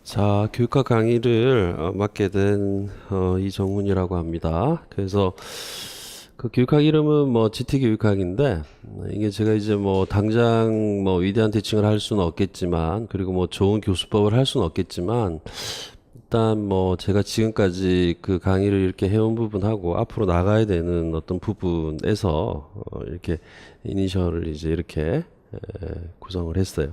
자, 교육학 강의를 맡게 된 이정훈이라고 합니다. 그래서 그 교육학 이름은 뭐 GT 교육학인데 이게 제가 이제 뭐 당장 뭐 위대한 티칭을 할 수는 없겠지만 그리고 뭐 좋은 교수법을 할 수는 없겠지만 일단 뭐 제가 지금까지 그 강의를 이렇게 해온 부분하고 앞으로 나가야 되는 어떤 부분에서 이렇게 이니셜을 이제 이렇게 구성을 했어요.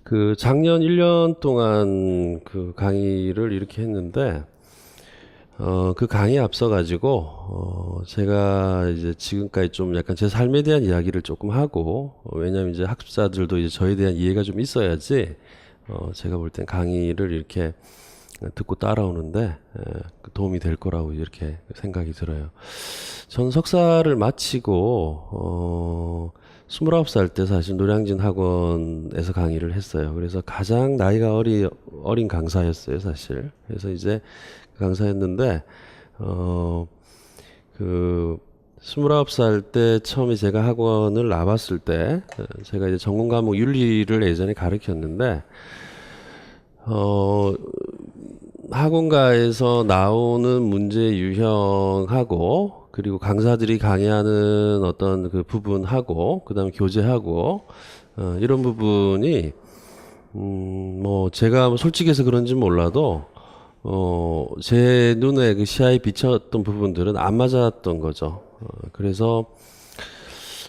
그 작년 1년 동안 그 강의를 이렇게 했는데 그 강의에 앞서 가지고 제가 이제 지금까지 좀 약간 제 삶에 대한 이야기를 조금 하고 왜냐면 이제 학습자들도 이제 저에 대한 이해가 좀 있어야지 제가 볼 땐 강의를 이렇게 듣고 따라오는데 그 도움이 될 거라고 이렇게 생각이 들어요. 전 석사를 마치고 29살 때 사실 노량진 학원에서 강의를 했어요. 그래서 가장 나이가 어린 강사였어요, 사실. 그래서 이제 강사였는데, 그, 29살 때 처음에 제가 학원을 나왔을 때, 제가 이제 전공 과목 윤리를 예전에 가르쳤는데, 어, 학원가에서 나오는 문제 유형하고 그리고 강사들이 강의하는 어떤 그 부분하고 그다음에 교재하고 이런 부분이 뭐 제가 뭐 솔직해서 그런지 몰라도 제 눈에 그 시야에 비쳤던 부분들은 안 맞았던 거죠. 그래서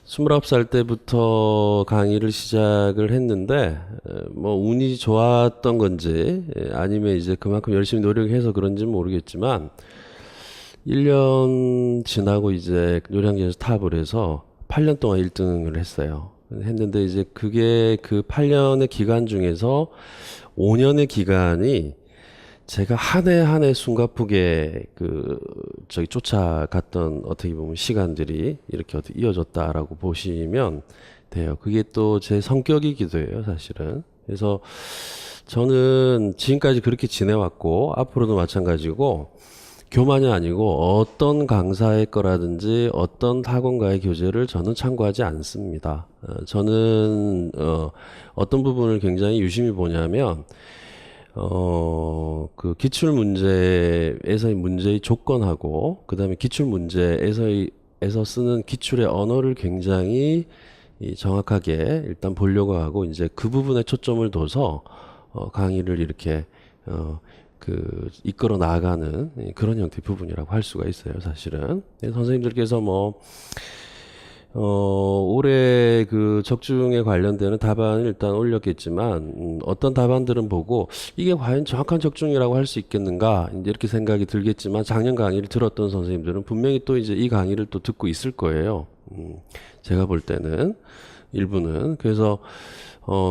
29살 때부터 강의를 시작을 했는데 뭐 운이 좋았던 건지 아니면 이제 그만큼 열심히 노력해서 그런지는 모르겠지만 1년 지나고 이제 노량진에서 탑을 해서 8년 동안 1등을 했어요. 했는데 이제 그게 그 8년의 기간 중에서 5년의 기간이 제가 한 해 한 해 숨가쁘게 그 저기 쫓아갔던 어떻게 보면 시간들이 이렇게 어떻게 이어졌다라고 보시면 돼요. 그게 또 제 성격이기도 해요, 사실은. 그래서 저는 지금까지 그렇게 지내왔고 앞으로도 마찬가지고 교만이 아니고 어떤 강사의 거라든지 어떤 학원가의 교재를 저는 참고하지 않습니다. 저는 어떤 부분을 굉장히 유심히 보냐면 그 기출 문제에서의 문제의 조건하고 그다음에 기출 문제에서 쓰는 기출의 언어를 굉장히 정확하게 일단 보려고 하고 이제 그 부분에 초점을 둬서 강의를 이렇게 이끌어 나가는 그런 형태의 부분이라고 할 수가 있어요, 사실은. 선생님들께서 뭐 올해 그 적중에 관련되는 답안을 일단 올렸겠지만, 어떤 답안들은 보고, 이게 과연 정확한 적중이라고 할 수 있겠는가, 이제 이렇게 생각이 들겠지만, 작년 강의를 들었던 선생님들은 분명히 또 이제 이 강의를 또 듣고 있을 거예요. 제가 볼 때는, 일부는. 그래서,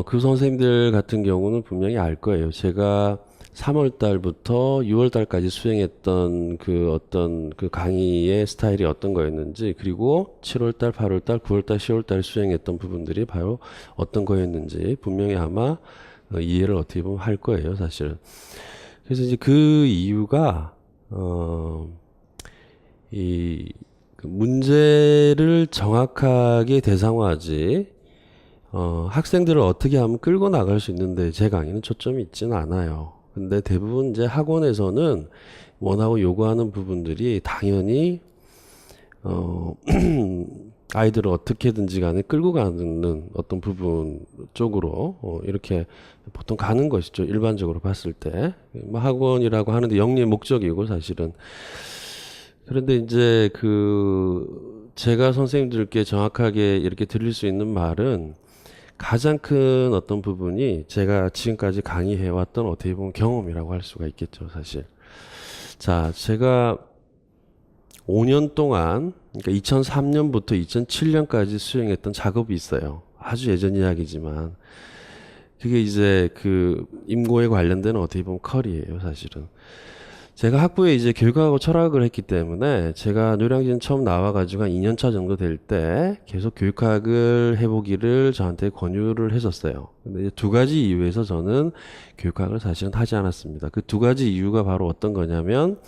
그 선생님들 같은 경우는 분명히 알 거예요. 제가 3월 달부터 6월 달까지 수행했던 그 어떤 그 강의의 스타일이 어떤 거였는지, 그리고 7월 달, 8월 달, 9월 달, 10월 달 수행했던 부분들이 바로 어떤 거였는지 분명히 아마 이해를 어떻게 보면 할 거예요, 사실은. 그래서 이제 그 이유가 그 문제를 정확하게 대상화하지 학생들을 어떻게 하면 끌고 나갈 수 있는데 제 강의는 초점이 있지는 않아요. 근데 대부분 이제 학원에서는 원하고 요구하는 부분들이 당연히 어 아이들을 어떻게든지 간에 끌고 가는 어떤 부분 쪽으로 이렇게 보통 가는 것이죠. 일반적으로 봤을 때. 뭐 학원이라고 하는데 영리의 목적이고 사실은. 그런데 이제 그 제가 선생님들께 정확하게 이렇게 드릴 수 있는 말은 가장 큰 어떤 부분이 제가 지금까지 강의해왔던 어떻게 보면 경험이라고 할 수가 있겠죠, 사실. 자, 제가 5년 동안, 그러니까 2003년부터 2007년까지 수행했던 작업이 있어요. 아주 예전 이야기지만. 그게 이제 그 임고에 관련된 어떻게 보면 컬이에요, 사실은. 제가 학부에 이제 교육하고 철학을 했기 때문에 제가 노량진 처음 나와가지고 한 2년차 정도 될 때 계속 교육학을 해보기를 저한테 권유를 했었어요. 근데 이제 두 가지 이유에서 저는 교육학을 사실은 하지 않았습니다. 그 두 가지 이유가 바로 어떤 거냐면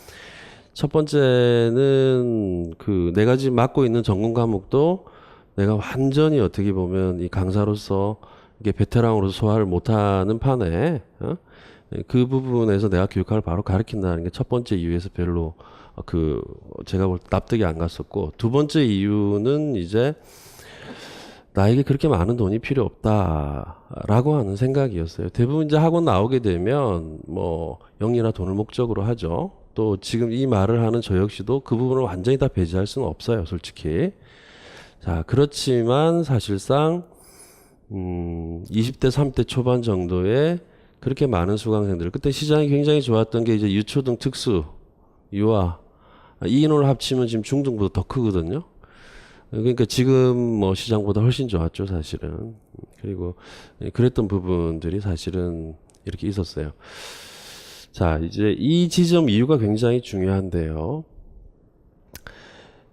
첫 번째는 그 내가 지금 맡고 있는 전공 과목도 내가 완전히 어떻게 보면 이 강사로서 이게 베테랑으로서 소화를 못하는 판에 그 부분에서 내가 교육학을 바로 가르친다는 게 첫 번째 이유에서 별로 제가 볼 때 납득이 안 갔었고, 두 번째 이유는 이제 나에게 그렇게 많은 돈이 필요 없다라고 하는 생각이었어요. 대부분 이제 학원 나오게 되면 뭐 영리나 돈을 목적으로 하죠. 또 지금 이 말을 하는 저 역시도 그 부분을 완전히 다 배제할 수는 없어요, 솔직히. 자, 그렇지만 사실상 20대, 30대 초반 정도에 그렇게 많은 수강생들, 그때 시장이 굉장히 좋았던 게 이제 유초등 특수, 유아, 이 인원을 합치면 지금 중등보다 더 크거든요. 그러니까 지금 뭐 시장보다 훨씬 좋았죠, 사실은. 그리고 그랬던 부분들이 사실은 이렇게 있었어요. 자, 이제 이 지점 이유가 굉장히 중요한데요.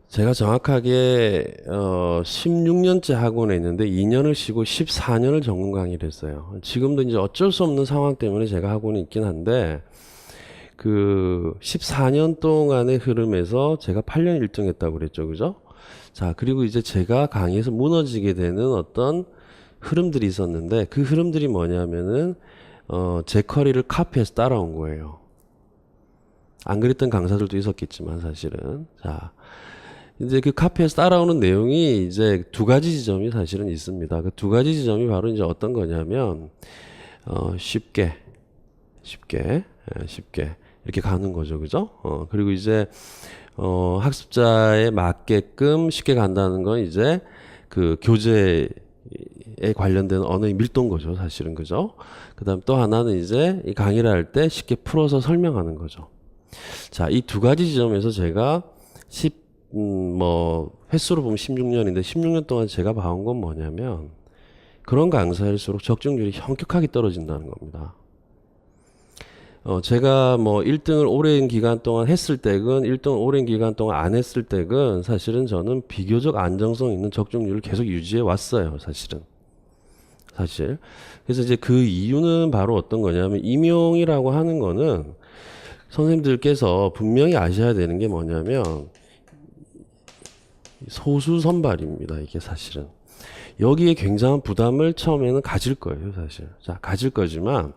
제가 정확하게 16년째 학원에 있는데 2년을 쉬고 14년을 전문 강의를 했어요. 지금도 이제 어쩔 수 없는 상황 때문에 제가 학원에 있긴 한데, 그 14년 동안의 흐름에서 제가 8년 1등 했다고 그랬죠, 그죠? 자, 그리고 이제 제가 강의에서 무너지게 되는 어떤 흐름들이 있었는데, 그 흐름들이 뭐냐면은 제 커리를 카피해서 따라온 거예요. 안 그랬던 강사들도 있었겠지만 사실은. 자, 이제 그 카피해서 따라오는 내용이 이제 두 가지 지점이 사실은 있습니다. 그 두 가지 지점이 바로 이제 어떤 거냐면 쉽게 이렇게 가는 거죠, 그죠? 그리고 이제 학습자에 맞게끔 쉽게 간다는 건 이제 그 교재에 관련된 언어의 밀도인 거죠, 사실은, 그죠? 그다음 또 하나는 이제 이 강의를 할 때 쉽게 풀어서 설명하는 거죠. 자, 이 두 가지 지점에서 제가 횟수로 보면 16년인데 16년 동안 제가 봐온 건 뭐냐면, 그런 강사일수록 적중률이 현격하게 떨어진다는 겁니다. 제가 뭐 1등을 오랜 기간 동안 했을 때건 1등을 오랜 기간 동안 안 했을 때건 사실은 저는 비교적 안정성 있는 적중률을 계속 유지해 왔어요, 사실은. 그래서 이제 그 이유는 바로 어떤 거냐면, 임용이라고 하는 거는 선생님들께서 분명히 아셔야 되는 게 뭐냐면 소수 선발입니다, 이게 사실은. 여기에 굉장한 부담을 처음에는 가질 거예요, 사실. 자, 가질 거지만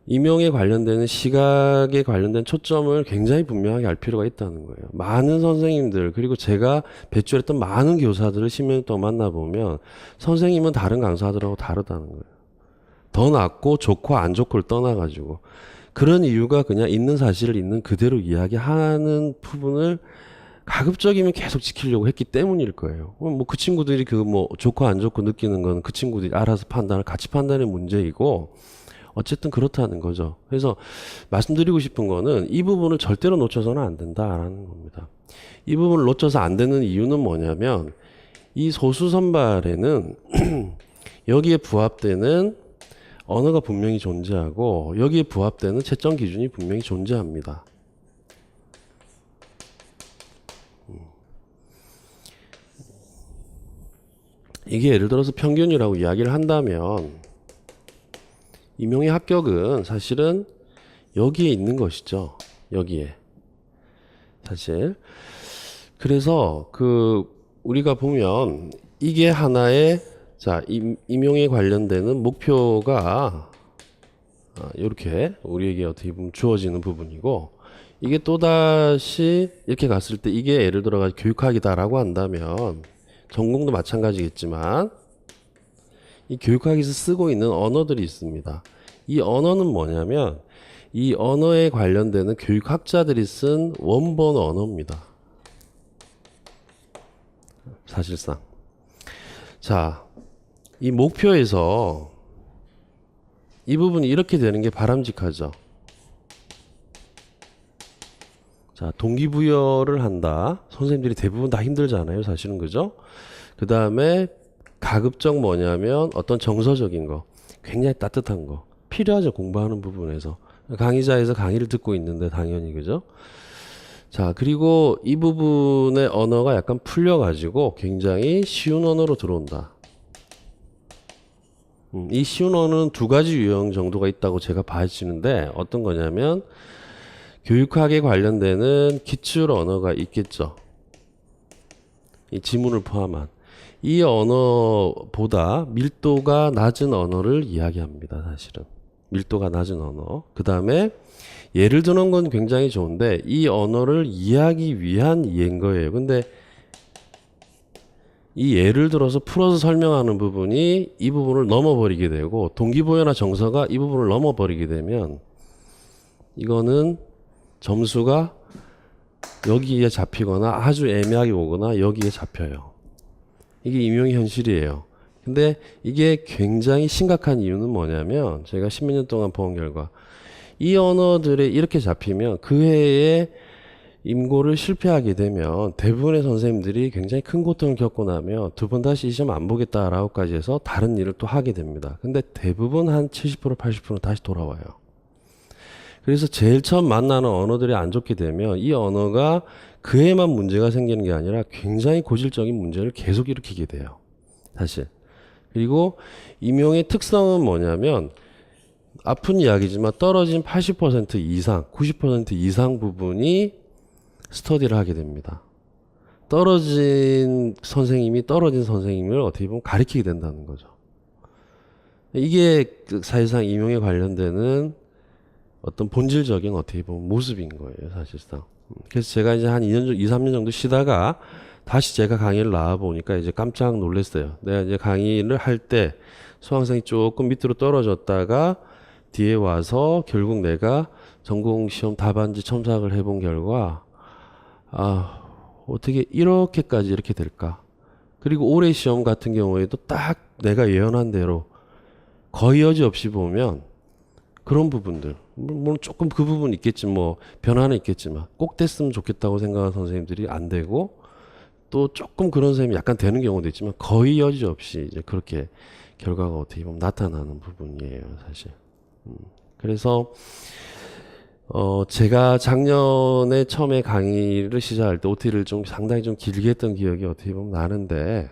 임용에 관련되는 시각에 관련된 초점을 굉장히 분명하게 알 필요가 있다는 거예요. 많은 선생님들, 그리고 제가 배출했던 많은 교사들을 10년 동안 만나보면 선생님은 다른 강사들하고 다르다는 거예요. 더 낫고 좋고 안 좋고를 떠나가지고. 그런 이유가 그냥 있는 사실을 있는 그대로 이야기하는 부분을 가급적이면 계속 지키려고 했기 때문일 거예요. 뭐 그 친구들이 그 뭐 좋고 안 좋고 느끼는 건 그 친구들이 알아서 같이 판단의 문제이고, 어쨌든 그렇다는 거죠. 그래서 말씀드리고 싶은 거는 이 부분을 절대로 놓쳐서는 안 된다라는 겁니다. 이 부분을 놓쳐서 안 되는 이유는 뭐냐면, 이 소수 선발에는 여기에 부합되는 언어가 분명히 존재하고 여기에 부합되는 채점 기준이 분명히 존재합니다. 이게 예를 들어서 평균이라고 이야기를 한다면, 임용의 합격은 사실은 여기에 있는 것이죠. 여기에. 사실. 그래서 우리가 보면 이게 하나의, 자, 임용에 관련되는 목표가 이렇게 우리에게 어떻게 보면 주어지는 부분이고, 이게 또다시 이렇게 갔을 때 이게 예를 들어 교육학이다라고 한다면, 전공도 마찬가지겠지만 이 교육학에서 쓰고 있는 언어들이 있습니다. 이 언어는 뭐냐면 이 언어에 관련되는 교육학자들이 쓴 원본 언어입니다, 사실상. 자, 이 목표에서 이 부분이 이렇게 되는 게 바람직하죠. 자, 동기부여를 한다. 선생님들이 대부분 다 힘들잖아요, 사실은, 그죠? 그 다음에 가급적 뭐냐면 어떤 정서적인 거, 굉장히 따뜻한 거 필요하죠, 공부하는 부분에서. 강의자에서 강의를 듣고 있는데 당연히, 그죠? 자, 그리고 이 부분의 언어가 약간 풀려가지고 굉장히 쉬운 언어로 들어온다. 이 쉬운 언어는 두 가지 유형 정도가 있다고 제가 봐지는데, 어떤 거냐면 교육학에 관련되는 기출 언어가 있겠죠. 이 지문을 포함한 이 언어보다 밀도가 낮은 언어를 이야기합니다, 사실은. 밀도가 낮은 언어. 그 다음에 예를 드는 건 굉장히 좋은데 이 언어를 이해하기 위한 예인 거예요. 근데 이 예를 들어서 풀어서 설명하는 부분이 이 부분을 넘어버리게 되고 동기부여나 정서가 이 부분을 넘어버리게 되면 이거는 점수가 여기에 잡히거나 아주 애매하게 오거나 여기에 잡혀요. 이게 임용의 현실이에요. 근데 이게 굉장히 심각한 이유는 뭐냐면 제가 십몇 년 동안 본 결과 이 언어들에 이렇게 잡히면 그 해에 임고를 실패하게 되면 대부분의 선생님들이 굉장히 큰 고통을 겪고 나면 두 번 다시 이 시험 안 보겠다라고까지 해서 다른 일을 또 하게 됩니다. 근데 대부분 한 70% 80% 다시 돌아와요. 그래서 제일 처음 만나는 언어들이 안 좋게 되면 이 언어가 그 해만 문제가 생기는 게 아니라 굉장히 고질적인 문제를 계속 일으키게 돼요. 사실. 그리고 임용의 특성은 뭐냐면 아픈 이야기지만 떨어진 80% 이상, 90% 이상 부분이 스터디를 하게 됩니다. 떨어진 선생님을 어떻게 보면 가르치게 된다는 거죠. 이게 사실상 임용에 관련되는 어떤 본질적인 어떻게 보면 모습인 거예요, 사실상. 그래서 제가 이제 한 2년, 2, 3년 정도 쉬다가 다시 제가 강의를 나와보니까 이제 깜짝 놀랐어요. 내가 이제 강의를 할 때 수강생이 조금 밑으로 떨어졌다가 뒤에 와서 결국 내가 전공시험 답안지 첨삭을 해본 결과 어떻게 이렇게까지 이렇게 될까? 그리고 올해 시험 같은 경우에도 딱 내가 예언한 대로 거의 여지없이 보면 그런 부분들, 물론 조금 그 부분 있겠지, 뭐 변화는 있겠지만 꼭 됐으면 좋겠다고 생각하는 선생님들이 안 되고 또 조금 그런 선생님이 약간 되는 경우도 있지만 거의 여지없이 이제 그렇게 결과가 어떻게 보면 나타나는 부분이에요, 사실. 그래서 제가 작년에 처음에 강의를 시작할 때 OT를 좀 상당히 좀 길게 했던 기억이 어떻게 보면 나는데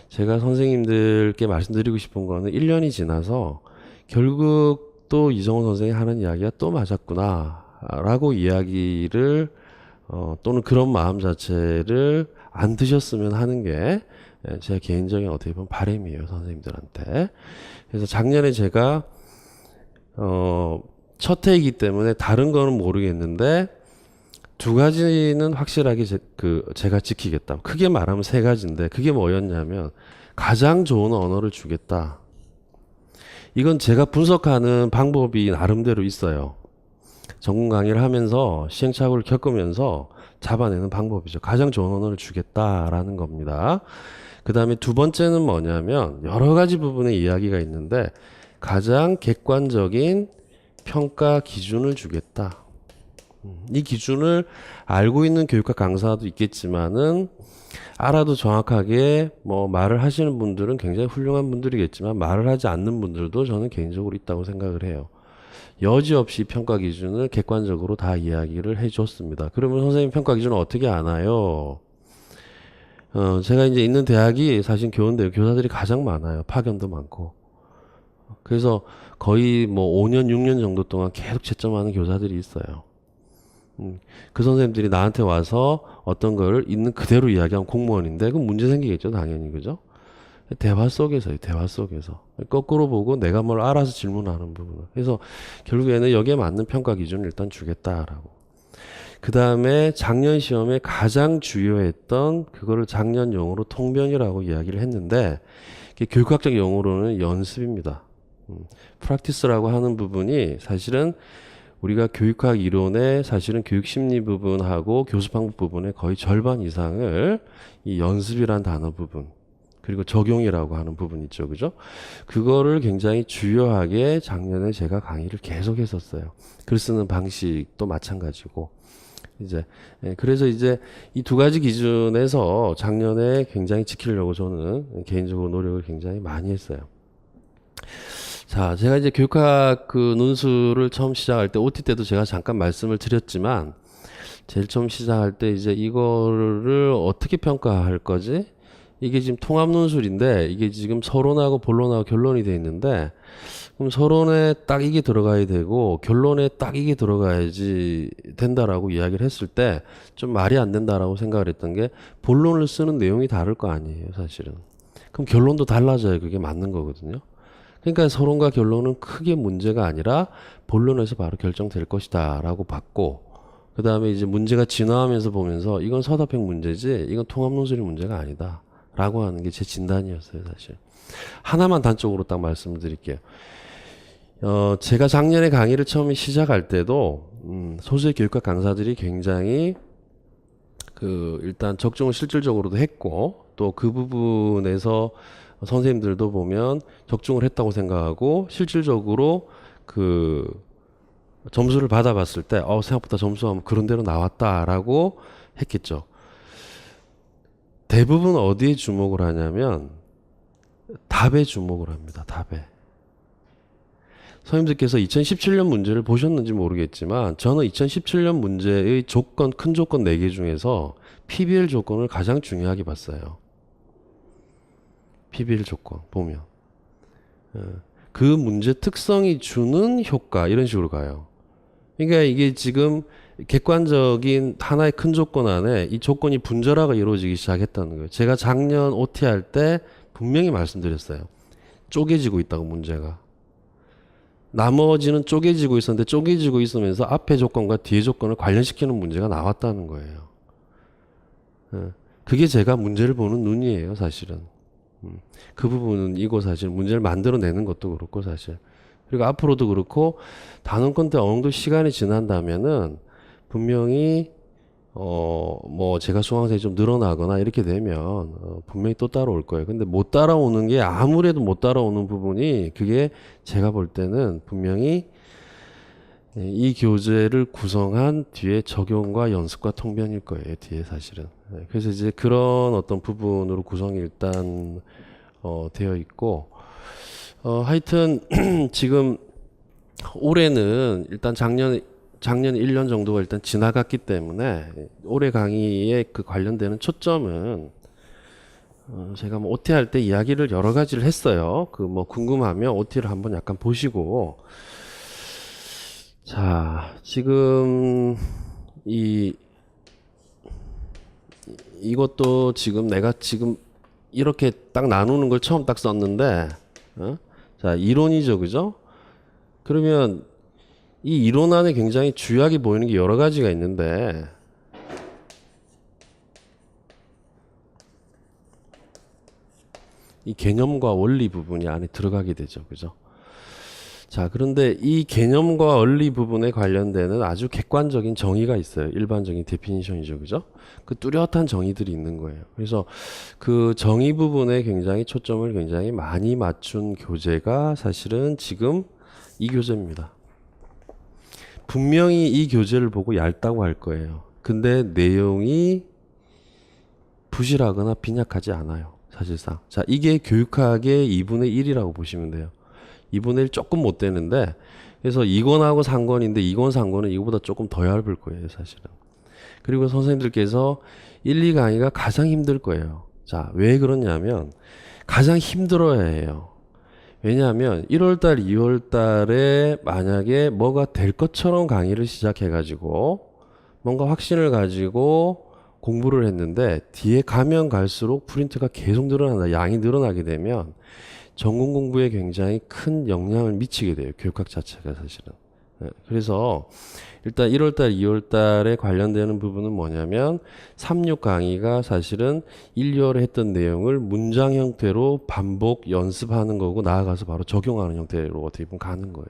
제가 선생님들께 말씀드리고 싶은 거는 1년이 지나서 결국 또 이정훈 선생이 하는 이야기가 또 맞았구나 라고 이야기를 또는 그런 마음 자체를 안 드셨으면 하는 게 제 개인적인 어떻게 보면 바람이에요, 선생님들한테. 그래서 작년에 제가 첫 해이기 때문에 다른 거는 모르겠는데 두 가지는 확실하게 제가 지키겠다. 크게 말하면 세 가지인데 그게 뭐였냐면 가장 좋은 언어를 주겠다. 이건 제가 분석하는 방법이 나름대로 있어요. 전공 강의를 하면서 시행착오를 겪으면서 잡아내는 방법이죠. 가장 좋은 언어를 주겠다라는 겁니다. 그 다음에 두 번째는 뭐냐면 여러 가지 부분의 이야기가 있는데 가장 객관적인 평가 기준을 주겠다. 이 기준을 알고 있는 교육학 강사도 있겠지만은 알아도 정확하게 뭐 말을 하시는 분들은 굉장히 훌륭한 분들이겠지만 말을 하지 않는 분들도 저는 개인적으로 있다고 생각을 해요. 여지없이 평가 기준을 객관적으로 다 이야기를 해줬습니다. 그러면 선생님 평가 기준을 어떻게 아나요? 제가 이제 있는 대학이 사실 교원대요. 교사들이 가장 많아요. 파견도 많고. 그래서 거의 뭐 5년, 6년 정도 동안 계속 채점하는 교사들이 있어요. 그 선생님들이 나한테 와서 어떤 걸 있는 그대로 이야기하면 공무원인데 그럼 문제 생기겠죠, 당연히. 그죠? 대화 속에서요, 대화 속에서. 거꾸로 보고 내가 뭘 알아서 질문하는 부분. 그래서 결국에는 여기에 맞는 평가 기준을 일단 주겠다라고. 그 다음에 작년 시험에 가장 주요했던 그거를 작년 용어로 통변이라고 이야기를 했는데 교육학적 용어로는 연습입니다. 프랙티스라고 하는 부분이 사실은 우리가 교육학 이론의 사실은 교육심리 부분하고 교수 방법 부분의 거의 절반 이상을 이 연습이란 단어 부분 그리고 적용이라고 하는 부분 있죠. 그죠? 그거를 굉장히 주요하게 작년에 제가 강의를 계속 했었어요. 글 쓰는 방식도 마찬가지고. 그래서 이제 이 두 가지 기준에서 작년에 굉장히 지키려고 저는 개인적으로 노력을 굉장히 많이 했어요. 자, 제가 이제 교육학 논술을 처음 시작할 때, OT 때도 제가 잠깐 말씀을 드렸지만, 제일 처음 시작할 때 이제 이거를 어떻게 평가할 거지? 이게 지금 통합 논술인데, 이게 지금 서론하고 본론하고 결론이 돼 있는데, 그럼 서론에 딱 이게 들어가야 되고, 결론에 딱 이게 들어가야지 된다라고 이야기를 했을 때, 좀 말이 안 된다라고 생각을 했던 게, 본론을 쓰는 내용이 다를 거 아니에요, 사실은. 그럼 결론도 달라져야 그게 맞는 거거든요. 그러니까 서론과 결론은 크게 문제가 아니라 본론에서 바로 결정될 것이다 라고 봤고, 그 다음에 이제 문제가 진화하면서 보면서 이건 서답형 문제지 이건 통합논술의 문제가 아니다 라고 하는 게 제 진단이었어요. 사실 하나만 단적으로 딱 말씀드릴게요. 제가 작년에 강의를 처음에 시작할 때도 소수의 교육학 강사들이 굉장히 일단 적중을 실질적으로도 했고, 또 그 부분에서 선생님들도 보면 적중을 했다고 생각하고 실질적으로 점수를 받아봤을 때 생각보다 점수가 그런 대로 나왔다라고 했겠죠. 대부분 어디에 주목을 하냐면 답에 주목을 합니다. 답에. 선생님들께서 2017년 문제를 보셨는지 모르겠지만 저는 2017년 문제의 큰 조건 4개 중에서 PBL 조건을 가장 중요하게 봤어요. PBL 조건 보면 그 문제 특성이 주는 효과 이런 식으로 가요. 그러니까 이게 지금 객관적인 하나의 큰 조건 안에 이 조건이 분절화가 이루어지기 시작했다는 거예요. 제가 작년 OT 할 때 분명히 말씀드렸어요. 쪼개지고 있다고 문제가. 나머지는 쪼개지고 있었는데 쪼개지고 있으면서 앞에 조건과 뒤에 조건을 관련시키는 문제가 나왔다는 거예요. 그게 제가 문제를 보는 눈이에요, 사실은. 그 부분은 이거 사실 문제를 만들어내는 것도 그렇고 사실. 그리고 앞으로도 그렇고 단원권 때 어느 정도 시간이 지난다면은 분명히 제가 수강생이 좀 늘어나거나 이렇게 되면 분명히 또 따라올 거예요. 근데 못 따라오는 게 아무래도 못 따라오는 부분이 그게 제가 볼 때는 분명히 이 교재를 구성한 뒤에 적용과 연습과 통변일 거예요. 뒤에 사실은. 그래서 이제 그런 어떤 부분으로 구성이 일단 되어 있고 하여튼 지금 올해는 일단 작년 1년 정도가 일단 지나갔기 때문에 올해 강의에 관련되는 초점은 제가 OT 할 때 이야기를 여러 가지를 했어요. 궁금하면 OT를 한번 약간 보시고, 자, 지금 이것도 지금 내가 지금 이렇게 딱 나누는 걸 처음 딱 썼는데, 자, 이론이죠, 그죠? 그러면 이 이론 안에 굉장히 주요하게 보이는 게 여러 가지가 있는데, 이 개념과 원리 부분이 안에 들어가게 되죠, 그죠? 자, 그런데 이 개념과 원리 부분에 관련되는 아주 객관적인 정의가 있어요. 일반적인 데피니션이죠, 그죠? 그 뚜렷한 정의들이 있는 거예요. 그래서 그 정의 부분에 굉장히 초점을 굉장히 많이 맞춘 교재가 사실은 지금 이 교재입니다. 분명히 이 교재를 보고 얇다고 할 거예요. 근데 내용이 부실하거나 빈약하지 않아요, 사실상. 자, 이게 교육학의 2분의 1이라고 보시면 돼요. 2분의 1 조금 못 되는데, 그래서 2권하고 3권인데 2권, 3권은 이거보다 조금 더 얇을 거예요, 사실은. 그리고 선생님들께서 1, 2강의가 가장 힘들 거예요. 자, 왜 그러냐면 가장 힘들어야 해요. 왜냐하면 1월달, 2월달에 만약에 뭐가 될 것처럼 강의를 시작해가지고 뭔가 확신을 가지고 공부를 했는데 뒤에 가면 갈수록 프린트가 계속 늘어난다, 양이 늘어나게 되면 전공 공부에 굉장히 큰 영향을 미치게 돼요. 교육학 자체가 사실은. 그래서 일단 1월달, 2월달에 관련되는 부분은 뭐냐면 36 강의가 사실은 1, 2월에 했던 내용을 문장 형태로 반복 연습하는 거고 나아가서 바로 적용하는 형태로 어떻게 보면 가는 거예요.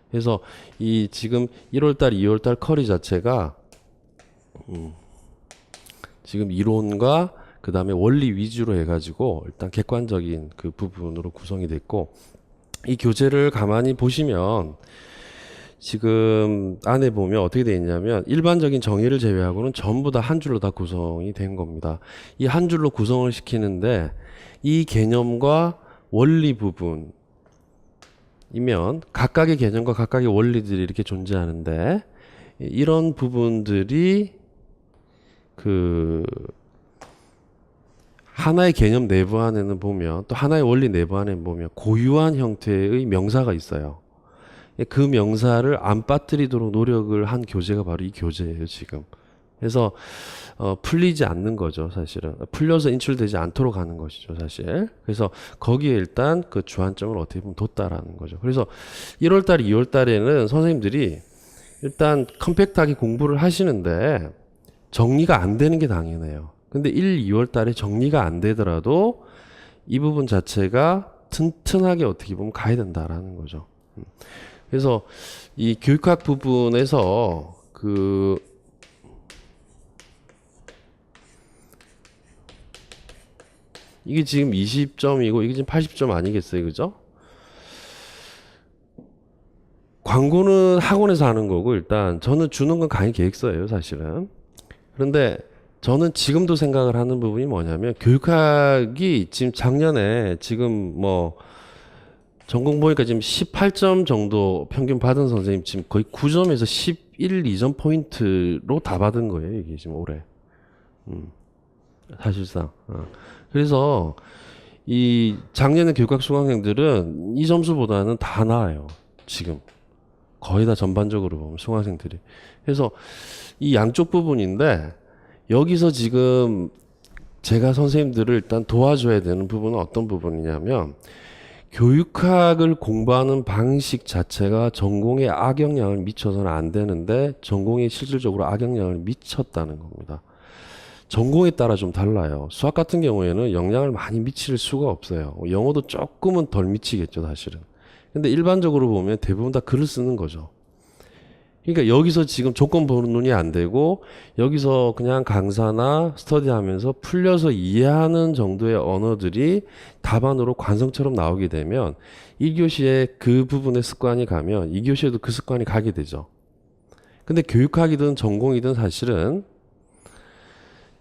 그래서 이 지금 1월달, 2월달 커리 자체가 지금 이론과 그 다음에 원리 위주로 해가지고 일단 객관적인 그 부분으로 구성이 됐고, 이 교재를 가만히 보시면 지금 안에 보면 어떻게 되어 있냐면 일반적인 정의를 제외하고는 전부 다 한 줄로 다 구성이 된 겁니다. 이 한 줄로 구성을 시키는데 이 개념과 원리 부분이면 각각의 개념과 각각의 원리들이 이렇게 존재하는데, 이런 부분들이 하나의 개념 내부 안에는 보면, 또 하나의 원리 내부 안에 보면 고유한 형태의 명사가 있어요. 그 명사를 안 빠뜨리도록 노력을 한 교재가 바로 이 교재예요, 지금. 그래서 풀리지 않는 거죠, 사실은. 풀려서 인출되지 않도록 하는 것이죠, 사실. 그래서 거기에 일단 그 주안점을 어떻게 보면 뒀다라는 거죠. 그래서 1월달, 2월달에는 선생님들이 일단 컴팩트하게 공부를 하시는데 정리가 안 되는 게 당연해요. 근데 1, 2월달에 정리가 안 되더라도 이 부분 자체가 튼튼하게 어떻게 보면 가야 된다라는 거죠. 그래서 이 교육학 부분에서 이게 지금 20점이고 이게 지금 80점 아니겠어요, 그죠? 광고는 학원에서 하는 거고 일단 저는 주는 건 강의 계획서예요, 사실은. 그런데 저는 지금도 생각을 하는 부분이 뭐냐면 교육학이 지금 작년에 지금 뭐 전공 보니까 지금 18점 정도 평균 받은 선생님 지금 거의 9점에서 11, 2점 포인트로 다 받은 거예요, 이게 지금 올해. 사실상. 그래서 이 작년에 교육학 수강생들은 이 점수보다는 다 나아요, 지금. 거의 다 전반적으로 보면 수강생들이. 그래서 이 양쪽 부분인데 여기서 지금 제가 선생님들을 일단 도와줘야 되는 부분은 어떤 부분이냐면 교육학을 공부하는 방식 자체가 전공에 악영향을 미쳐서는 안 되는데 전공에 실질적으로 악영향을 미쳤다는 겁니다. 전공에 따라 좀 달라요. 수학 같은 경우에는 영향을 많이 미칠 수가 없어요. 영어도 조금은 덜 미치겠죠, 사실은. 근데 일반적으로 보면 대부분 다 글을 쓰는 거죠. 그러니까 여기서 지금 조건 분문이 안 되고 여기서 그냥 강사나 스터디하면서 풀려서 이해하는 정도의 언어들이 답안으로 관성처럼 나오게 되면 1교시에 그 부분의 습관이 가면 2교시에도 그 습관이 가게 되죠. 근데 교육학이든 전공이든 사실은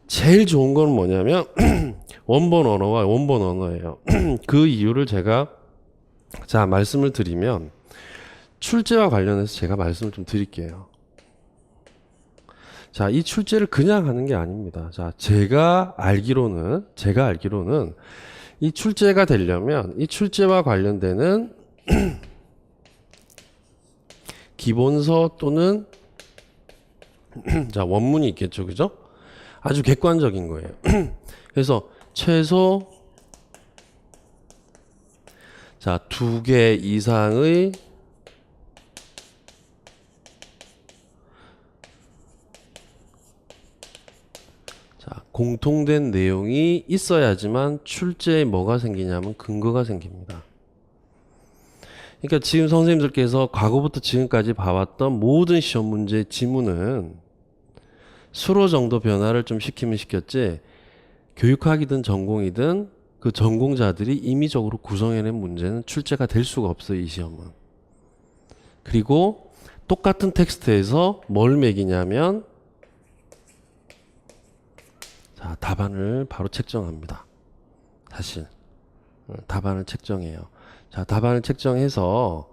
제일 좋은 건 뭐냐면 원본 언어와 원본 언어예요. 그 이유를 제가 말씀을 드리면 출제와 관련해서 제가 말씀을 좀 드릴게요. 자, 이 출제를 그냥 하는 게 아닙니다. 자, 제가 알기로는 이 출제가 되려면 이 출제와 관련되는 기본서 또는 자, 원문이 있겠죠, 그죠? 아주 객관적인 거예요. 그래서 최소 자, 2개 이상의 공통된 내용이 있어야지만 출제에 뭐가 생기냐면 근거가 생깁니다. 그러니까 지금 선생님들께서 과거부터 지금까지 봐왔던 모든 시험 문제 지문은 수로 정도 변화를 좀 시키면 시켰지 교육학이든 전공이든 그 전공자들이 임의적으로 구성해낸 문제는 출제가 될 수가 없어요, 이 시험은. 그리고 똑같은 텍스트에서 뭘 매기냐면 자, 답안을 바로 책정합니다. 사실 답안을 책정해요. 자, 답안을 책정해서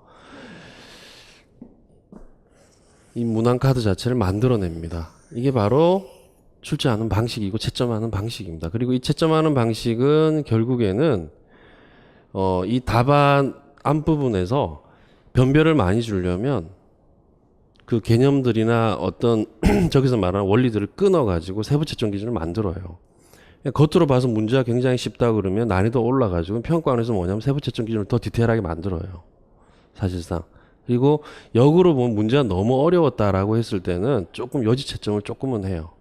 이 문항카드 자체를 만들어냅니다. 이게 바로 출제하는 방식이고 채점하는 방식입니다. 그리고 이 채점하는 방식은 결국에는 이 답안 앞부분에서 변별을 많이 주려면 그 개념들이나 어떤 저기서 말하는 원리들을 끊어가지고 세부 채점 기준을 만들어요. 겉으로 봐서 문제가 굉장히 쉽다 그러면 난이도 올라가지고 평가원에서 뭐냐면 세부 채점 기준을 더 디테일하게 만들어요, 사실상. 그리고 역으로 보면 문제가 너무 어려웠다라고 했을 때는 조금 여지 채점을 조금은 해요,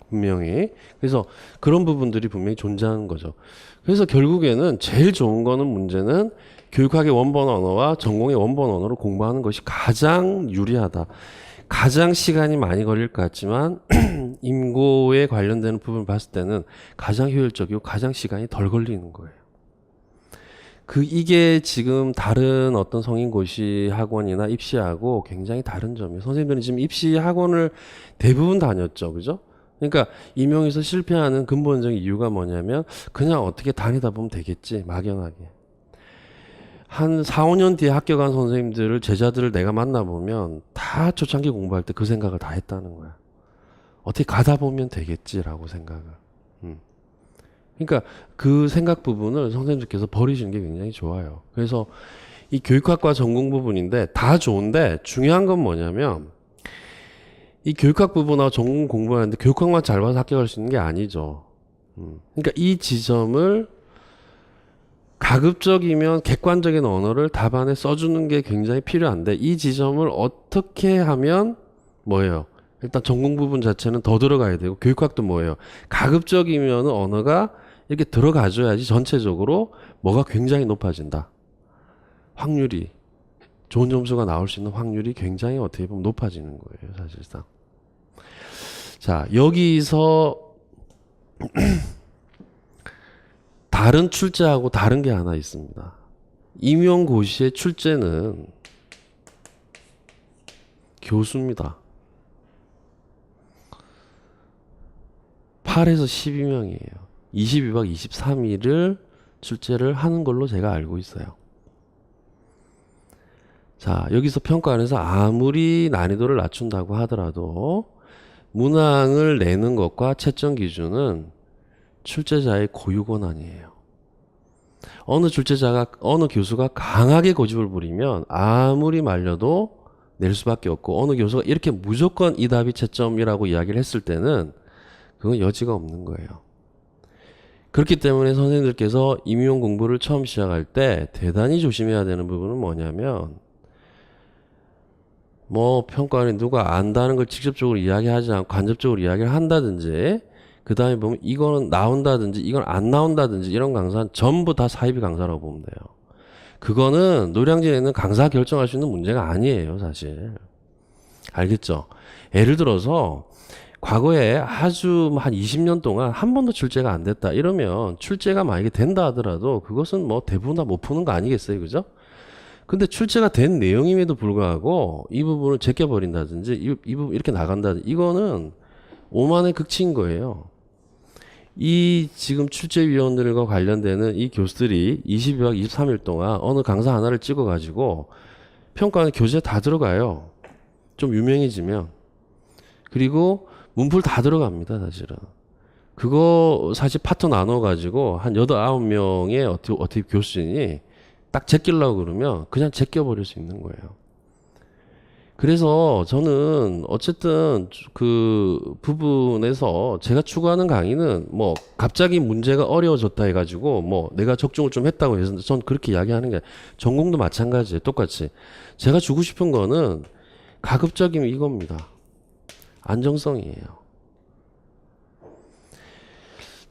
분명히. 그래서 그런 부분들이 분명히 존재하는 거죠. 그래서 결국에는 제일 좋은 거는 문제는 교육학의 원본 언어와 전공의 원본 언어를 공부하는 것이 가장 유리하다. 가장 시간이 많이 걸릴 것 같지만 임고에 관련되는 부분을 봤을 때는 가장 효율적이고 가장 시간이 덜 걸리는 거예요. 이게 지금 다른 어떤 성인고시 학원이나 입시하고 굉장히 다른 점이에요. 선생님들은 지금 입시 학원을 대부분 다녔죠, 그죠? 그러니까 임용에서 실패하는 근본적인 이유가 뭐냐면 그냥 어떻게 다니다 보면 되겠지, 막연하게. 한 4, 5년 뒤에 합격한 선생님들을, 제자들을 내가 만나보면 다 초창기 공부할 때 그 생각을 다 했다는 거야. 어떻게 가다 보면 되겠지라고 생각을. 그러니까 그 생각 부분을 선생님들께서 버리시는 게 굉장히 좋아요. 그래서 이 교육학과 전공 부분인데 다 좋은데 중요한 건 뭐냐면 이 교육학 부분하고 전공 공부하는데 교육학만 잘 봐서 합격할 수 있는 게 아니죠. 그러니까 이 지점을 가급적이면 객관적인 언어를 답안에 써주는 게 굉장히 필요한데 이 지점을 어떻게 하면 뭐예요? 일단 전공 부분 자체는 더 들어가야 되고 교육학도 뭐예요? 가급적이면 언어가 이렇게 들어가줘야지 전체적으로 뭐가 굉장히 높아진다. 확률이 좋은 점수가 나올 수 있는 확률이 굉장히 어떻게 보면 높아지는 거예요, 사실상. 자, 여기서 다른 출제하고 다른 게 하나 있습니다. 임용고시의 출제는 교수입니다. 8에서 12명이에요. 22박 23일을 출제를 하는 걸로 제가 알고 있어요. 자, 여기서 평가원에서 아무리 난이도를 낮춘다고 하더라도 문항을 내는 것과 채점 기준은 출제자의 고유 권한이에요. 어느 출제자가, 어느 교수가 강하게 고집을 부리면 아무리 말려도 낼 수밖에 없고, 어느 교수가 이렇게 무조건 이 답이 채점이라고 이야기를 했을 때는 그건 여지가 없는 거예요. 그렇기 때문에 선생님들께서 임용 공부를 처음 시작할 때 대단히 조심해야 되는 부분은 뭐냐면, 뭐 평가원이 누가 안다는 걸 직접적으로 이야기하지 않고 간접적으로 이야기를 한다든지, 그 다음에 보면 이거는 나온다든지 이건 안 나온다든지 이런 강사는 전부 다 사이비 강사라고 보면 돼요. 그거는 노량진에 있는 강사 결정할 수 있는 문제가 아니에요, 사실. 알겠죠? 예를 들어서 과거에 아주 한 20년 동안 한 번도 출제가 안 됐다 이러면, 출제가 만약에 된다 하더라도 그것은 뭐 대부분 다 못 푸는 거 아니겠어요, 그죠? 근데 출제가 된 내용임에도 불구하고 이 부분을 제껴버린다든지 이 부분 이렇게 나간다든지, 이거는 오만의 극치인 거예요. 이 지금 출제위원들과 관련되는 이 교수들이 22박 23일 동안 어느 강사 하나를 찍어가지고 평가하는 교재에 다 들어가요. 좀 유명해지면. 그리고 문풀 다 들어갑니다, 사실은. 그거 사실 파트 나눠가지고 한 8, 9명의 어떻게 교수진이 딱 제끼려고 그러면 그냥 제껴버릴 수 있는 거예요. 그래서 저는 어쨌든 그 부분에서 제가 추구하는 강의는 뭐 갑자기 문제가 어려워졌다 해가지고 뭐 내가 적중을 좀 했다고 해서 전 그렇게 이야기하는 게, 전공도 마찬가지예요. 똑같이. 제가 주고 싶은 거는 가급적이면 이겁니다. 안정성이에요.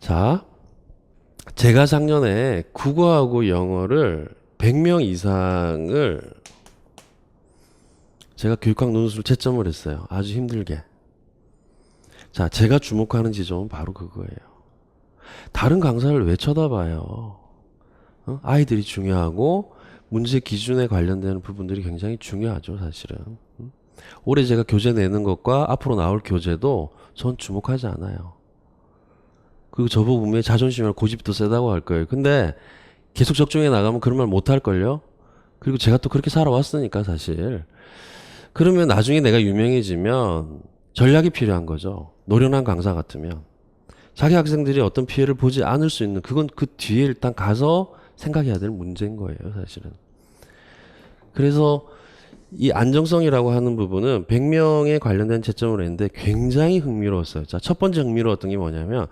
자, 제가 작년에 국어하고 영어를 100명 이상을 제가 교육학 논술을 채점을 했어요. 아주 힘들게. 자, 제가 주목하는 지점은 바로 그거예요. 다른 강사를 왜 쳐다봐요? 아이들이 중요하고 문제 기준에 관련되는 부분들이 굉장히 중요하죠, 사실은. 올해 제가 교재 내는 것과 앞으로 나올 교재도 전 주목하지 않아요. 그리고 저보고 분명히 자존심이나 고집도 세다고 할 거예요. 근데 계속 적중해 나가면 그런 말 못 할걸요? 그리고 제가 또 그렇게 살아왔으니까, 사실. 그러면 나중에 내가 유명해지면 전략이 필요한 거죠. 노련한 강사 같으면. 자기 학생들이 어떤 피해를 보지 않을 수 있는, 그건 그 뒤에 일단 가서 생각해야 될 문제인 거예요, 사실은. 그래서 이 안정성이라고 하는 부분은 100명에 관련된 채점을 했는데 굉장히 흥미로웠어요. 자, 첫 번째 흥미로웠던 게 뭐냐면,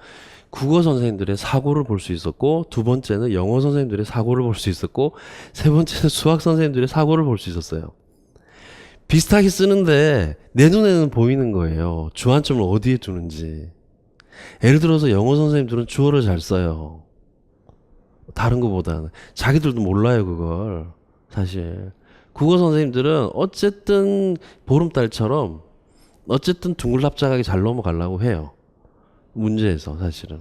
국어 선생님들의 사고를 볼 수 있었고, 두 번째는 영어 선생님들의 사고를 볼 수 있었고, 세 번째는 수학 선생님들의 사고를 볼 수 있었어요. 비슷하게 쓰는데 내 눈에는 보이는 거예요. 주안점을 어디에 두는지. 예를 들어서 영어 선생님들은 주어를 잘 써요. 다른 것보다는. 자기들도 몰라요, 그걸. 사실. 국어 선생님들은 어쨌든 보름달처럼 어쨌든 둥글납작하게 잘 넘어가려고 해요. 문제에서, 사실은.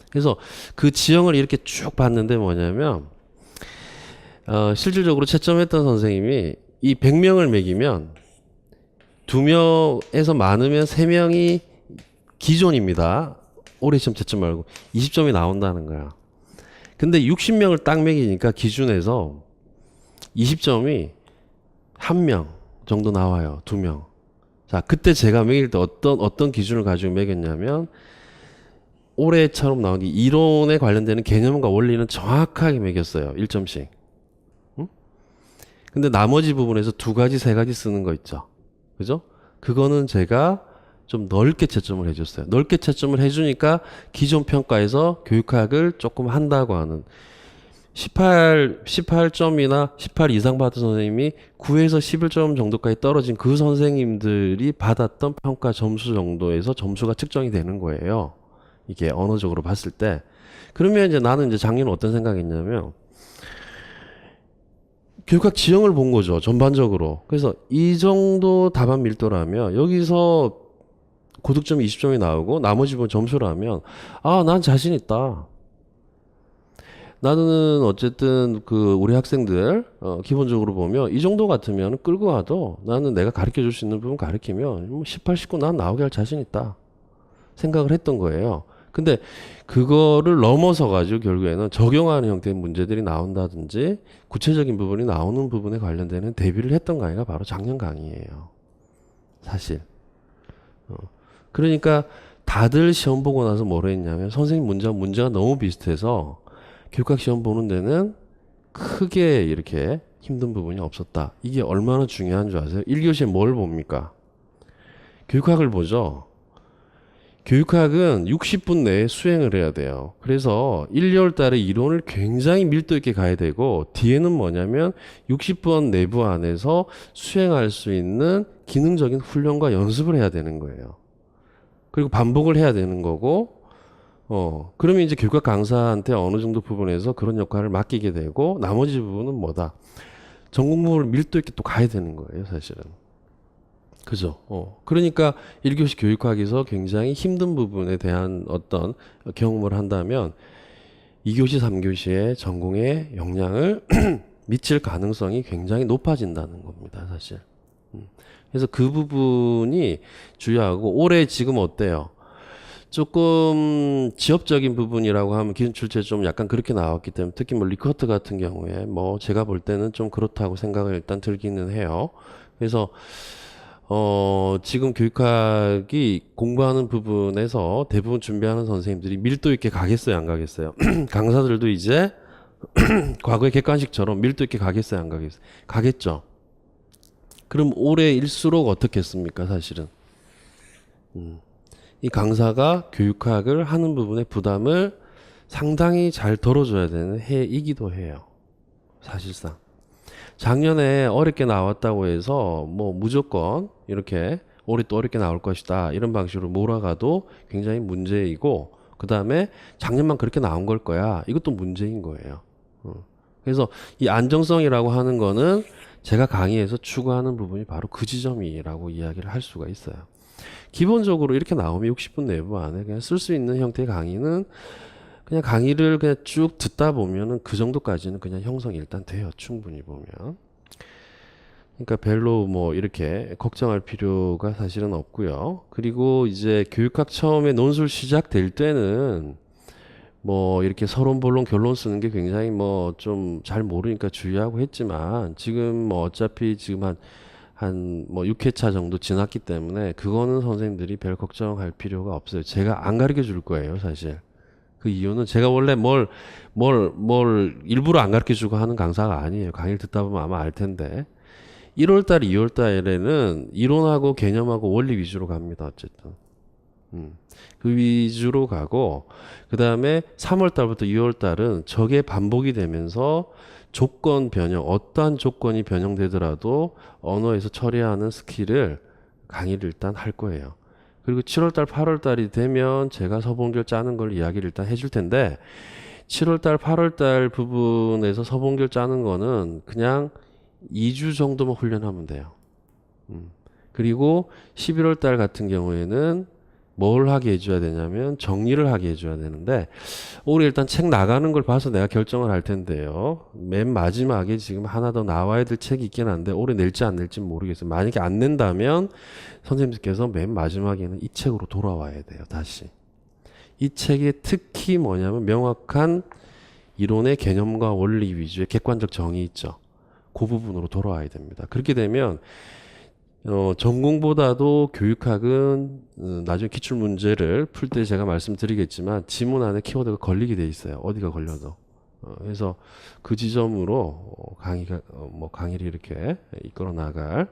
그래서 그 지형을 이렇게 쭉 봤는데 뭐냐면, 실질적으로 채점했던 선생님이 이 100명을 매기면 2명에서 많으면 3명이 기존입니다. 올해 시험 채점 말고 20점이 나온다는 거야. 근데 60명을 딱 매기니까 기준에서 20점이 1명 정도 나와요. 2명. 자, 그때 제가 매길 때 어떤 기준을 가지고 매겼냐면, 올해처럼 나온 게 이론에 관련되는 개념과 원리는 정확하게 매겼어요. 1점씩. 근데 나머지 부분에서 2가지, 3가지 쓰는 거 있죠. 그죠? 그거는 제가 좀 넓게 채점을 해줬어요. 넓게 채점을 해주니까 기존 평가에서 교육학을 조금 한다고 하는 18점이나 18 이상 받은 선생님이 9에서 11점 정도까지 떨어진 그 선생님들이 받았던 평가 점수 정도에서 점수가 측정이 되는 거예요. 이게 언어적으로 봤을 때. 그러면 이제 나는 이제 작년에 어떤 생각했냐면 교육학 지형을 본 거죠. 전반적으로. 그래서 이 정도 답안 밀도라면 여기서 고득점이 20점이 나오고 나머지 부분 점수라면 아, 난 자신 있다. 나는 어쨌든 그 우리 학생들 기본적으로 보면 이 정도 같으면 끌고 와도 나는 내가 가르쳐 줄 수 있는 부분 가르치면 뭐 18, 19 난 나오게 할 자신 있다 생각을 했던 거예요. 근데 그거를 넘어서 가지고 결국에는 적용하는 형태의 문제들이 나온다든지 구체적인 부분이 나오는 부분에 관련되는 대비를 했던 강의가 바로 작년 강의예요. 사실. 그러니까 다들 시험 보고 나서 뭐라 했냐면 선생님 문제가 너무 비슷해서 교육학 시험 보는 데는 크게 이렇게 힘든 부분이 없었다. 이게 얼마나 중요한 줄 아세요? 1교시에 뭘 봅니까? 교육학을 보죠. 교육학은 60분 내에 수행을 해야 돼요. 그래서 1, 2월 달에 이론을 굉장히 밀도 있게 가야 되고 뒤에는 뭐냐면 60분 내부 안에서 수행할 수 있는 기능적인 훈련과 연습을 해야 되는 거예요. 그리고 반복을 해야 되는 거고 그러면 이제 교육학 강사한테 어느 정도 부분에서 그런 역할을 맡기게 되고 나머지 부분은 뭐다? 전공부를 밀도 있게 또 가야 되는 거예요, 사실은. 그죠? 그러니까 1교시 교육학에서 굉장히 힘든 부분에 대한 어떤 경험을 한다면 2교시, 3교시의 전공에 영향을 미칠 가능성이 굉장히 높아진다는 겁니다, 사실. 그래서 그 부분이 중요하고 올해 지금 어때요? 조금 지엽적인 부분이라고 하면 기준 출제 좀 약간 그렇게 나왔기 때문에 특히 뭐 리커트 같은 경우에 뭐 제가 볼 때는 좀 그렇다고 생각을 일단 들기는 해요. 그래서 지금 교육학이 공부하는 부분에서 대부분 준비하는 선생님들이 밀도 있게 가겠어요, 안 가겠어요? 강사들도 이제 과거의 객관식처럼 밀도 있게 가겠어요, 안 가겠어요? 가겠죠. 그럼 올해일수록 어떻겠습니까, 사실은? 이 강사가 교육학을 하는 부분의 부담을 상당히 잘 덜어줘야 되는 해이기도 해요. 사실상. 작년에 어렵게 나왔다고 해서 뭐 무조건 이렇게 올해 또 어렵게 나올 것이다 이런 방식으로 몰아가도 굉장히 문제이고 그 다음에 작년만 그렇게 나온 걸 거야 이것도 문제인 거예요. 그래서 이 안정성이라고 하는 거는 제가 강의에서 추구하는 부분이 바로 그 지점이라고 이야기를 할 수가 있어요. 기본적으로 이렇게 나오면 60분 내부 안에 그냥 쓸 수 있는 형태의 강의는 그냥 강의를 그냥 쭉 듣다 보면은 그 정도까지는 그냥 형성이 일단 돼요. 충분히 보면. 그러니까 별로 뭐 이렇게 걱정할 필요가 사실은 없고요. 그리고 이제 교육학 처음에 논술 시작될 때는 뭐 이렇게 서론, 본론, 결론 쓰는 게 굉장히 뭐 좀 잘 모르니까 주의하고 했지만 지금 뭐 어차피 지금 한 뭐 6회차 정도 지났기 때문에 그거는 선생님들이 별 걱정할 필요가 없어요. 제가 안 가르쳐 줄 거예요, 사실. 그 이유는 제가 원래 뭘 일부러 안 가르쳐 주고 하는 강사가 아니에요. 강의를 듣다 보면 아마 알 텐데. 1월달, 2월달에는 이론하고 개념하고 원리 위주로 갑니다. 어쨌든. 그 위주로 가고, 그 다음에 3월달부터 2월달은 저게 반복이 되면서 조건 변형, 어떠한 조건이 변형되더라도 언어에서 처리하는 스킬을 강의를 일단 할 거예요. 그리고 7월달, 8월달이 되면 제가 서본결 짜는 걸 이야기를 일단 해줄 텐데 7월달, 8월달 부분에서 서본결 짜는 거는 그냥 2주 정도만 훈련하면 돼요. 그리고 11월달 같은 경우에는 뭘 하게 해줘야 되냐면 정리를 하게 해줘야 되는데 올해 일단 책 나가는 걸 봐서 내가 결정을 할 텐데요. 맨 마지막에 지금 하나 더 나와야 될 책이 있긴 한데 올해 낼지 안 낼지 모르겠어요. 만약에 안 낸다면 선생님께서 맨 마지막에는 이 책으로 돌아와야 돼요. 다시. 이 책에 특히 뭐냐면 명확한 이론의 개념과 원리 위주의 객관적 정의 있죠. 그 부분으로 돌아와야 됩니다. 그렇게 되면 전공보다도 교육학은 나중에 기출 문제를 풀 때 제가 말씀드리겠지만 지문 안에 키워드가 걸리게 돼 있어요. 어디가 걸려도. 그래서 그 지점으로 강의를 이렇게 이끌어 나갈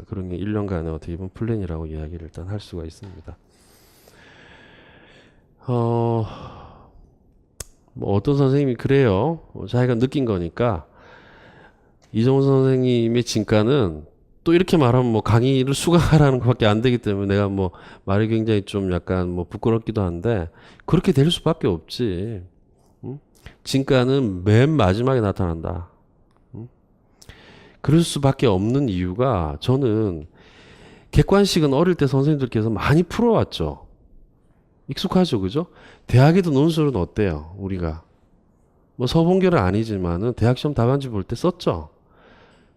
그런 게 1년간의 어떻게 보면 플랜이라고 이야기를 일단 할 수가 있습니다. 뭐 어떤 선생님이 그래요. 자기가 느낀 거니까 이정훈 선생님의 진가는 또 이렇게 말하면 뭐 강의를 수강하라는 것밖에 안 되기 때문에 내가 뭐 말이 굉장히 좀 약간 뭐 부끄럽기도 한데 그렇게 될 수밖에 없지. 응? 진가는 맨 마지막에 나타난다. 응? 그럴 수밖에 없는 이유가 저는 객관식은 어릴 때 선생님들께서 많이 풀어왔죠. 익숙하죠, 그죠? 대학에도 논술은 어때요, 우리가? 뭐 서본결은 아니지만은 대학 시험 답안지 볼 때 썼죠.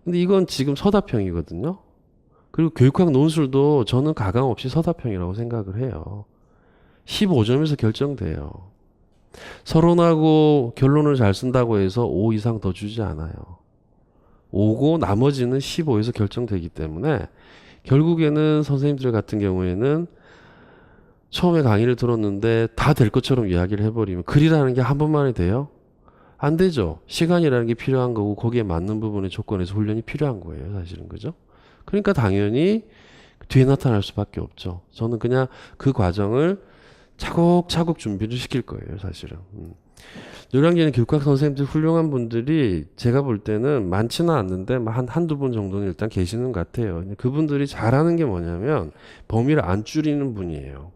근데 이건 지금 서다평이거든요. 그리고 교육학 논술도 저는 가감 없이 서다평이라고 생각을 해요. 15점에서 결정돼요. 서론하고 결론을 잘 쓴다고 해서 5 이상 더 주지 않아요. 5고 나머지는 15에서 결정되기 때문에 결국에는 선생님들 같은 경우에는 처음에 강의를 들었는데 다 될 것처럼 이야기를 해버리면 글이라는 게 한 번만에 돼요? 안 되죠. 시간이라는 게 필요한 거고 거기에 맞는 부분의 조건에서 훈련이 필요한 거예요. 사실은 그죠? 그러니까 당연히 뒤에 나타날 수밖에 없죠. 저는 그냥 그 과정을 차곡차곡 준비를 시킬 거예요. 사실은. 노량진의 교육학 선생님들 훌륭한 분들이 제가 볼 때는 많지는 않는데 한두 분 정도는 일단 계시는 것 같아요. 근데 그분들이 잘하는 게 뭐냐면 범위를 안 줄이는 분이에요.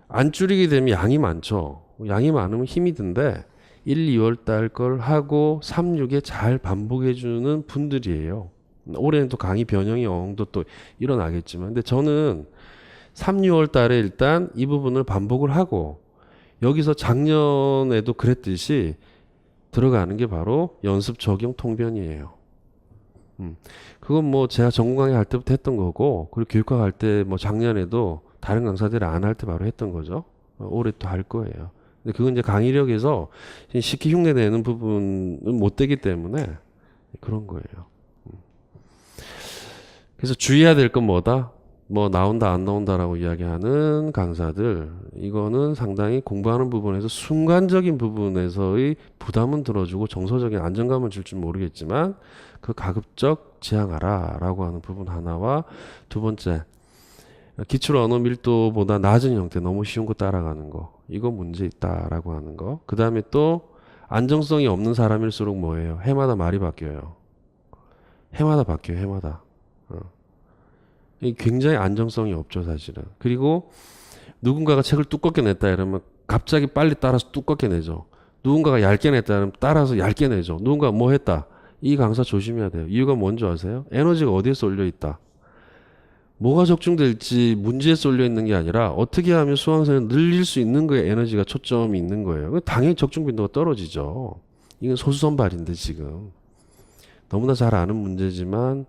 안 줄이게 되면 양이 많죠. 양이 많으면 힘이 든데 1, 2월 달 걸 하고 3, 6에 잘 반복해주는 분들이에요. 올해는 또 강의 변형이 어느 정도 또 일어나겠지만 근데 저는 3, 6월 달에 일단 이 부분을 반복을 하고 여기서 작년에도 그랬듯이 들어가는 게 바로 연습 적용 통변이에요. 그건 뭐 제가 전공 강의 할 때부터 했던 거고 그리고 교육학 할 때 뭐 작년에도 다른 강사들이 안 할 때 바로 했던 거죠. 올해 또 할 거예요. 근데 그건 이제 강의력에서 쉽게 흉내내는 부분은 못 되기 때문에 그런 거예요. 그래서 주의해야 될 건 뭐다? 뭐 나온다 안 나온다라고 이야기하는 강사들 이거는 상당히 공부하는 부분에서 순간적인 부분에서의 부담은 들어주고 정서적인 안정감을 줄 줄 모르겠지만 그 가급적 지향하라 라고 하는 부분 하나와 두 번째 기출 언어 밀도보다 낮은 형태 너무 쉬운 거 따라가는 거 이거 문제 있다라고 하는 거 그 다음에 또 안정성이 없는 사람일수록 뭐예요? 해마다 말이 바뀌어요. 해마다 바뀌어요. 해마다 굉장히 안정성이 없죠 사실은. 그리고 누군가가 책을 두껍게 냈다 이러면 갑자기 빨리 따라서 두껍게 내죠. 누군가가 얇게 냈다 이러면 따라서 얇게 내죠. 누군가 뭐 했다. 이 강사 조심해야 돼요. 이유가 뭔지 아세요? 에너지가 어디에 쏠려 있다. 뭐가 적중될지 문제에 쏠려 있는 게 아니라 어떻게 하면 수강생을 늘릴 수 있는 거에 에너지가 초점이 있는 거예요. 당연히 적중 빈도가 떨어지죠. 이건 소수선발인데 지금 너무나 잘 아는 문제지만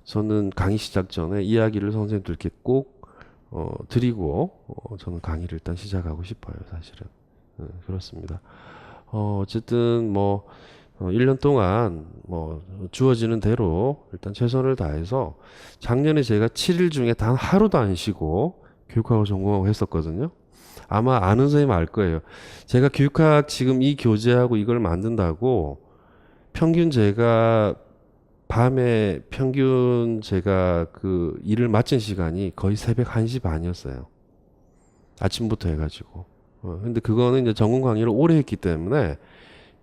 저는 강의 시작 전에 이야기를 선생님들께 꼭 드리고 저는 강의를 일단 시작하고 싶어요. 사실은 그렇습니다. 어쨌든 뭐 1년 동안 뭐 주어지는 대로 일단 최선을 다해서 작년에 제가 7일 중에 단 하루도 안 쉬고 교육학을 전공하고 했었거든요. 아마 아는 선생님 알 거예요. 제가 교육학 지금 이 교재하고 이걸 만든다고 평균 제가 밤에 평균 제가 그 일을 마친 시간이 거의 새벽 1시 반이었어요. 아침부터 해가지고. 근데 그거는 이제 전공 강의를 오래 했기 때문에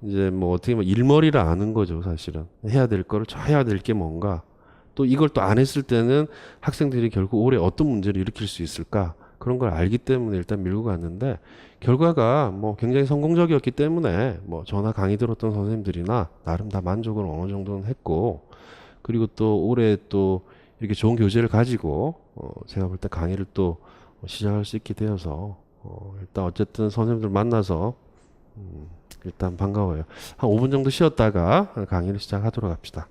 이제 뭐 어떻게 보면 일머리를 아는 거죠, 사실은. 해야 될 거를 해야 될 게 뭔가. 또 이걸 또 안 했을 때는 학생들이 결국 올해 어떤 문제를 일으킬 수 있을까? 그런 걸 알기 때문에 일단 밀고 갔는데 결과가 뭐 굉장히 성공적이었기 때문에 뭐 저나 강의 들었던 선생님들이나 나름 다 만족을 어느 정도는 했고 그리고 또 올해 또 이렇게 좋은 교재를 가지고 제가 볼 때 강의를 또 시작할 수 있게 되어서 일단 어쨌든 선생님들 만나서 일단 반가워요. 한 5분 정도 쉬었다가 강의를 시작하도록 합시다.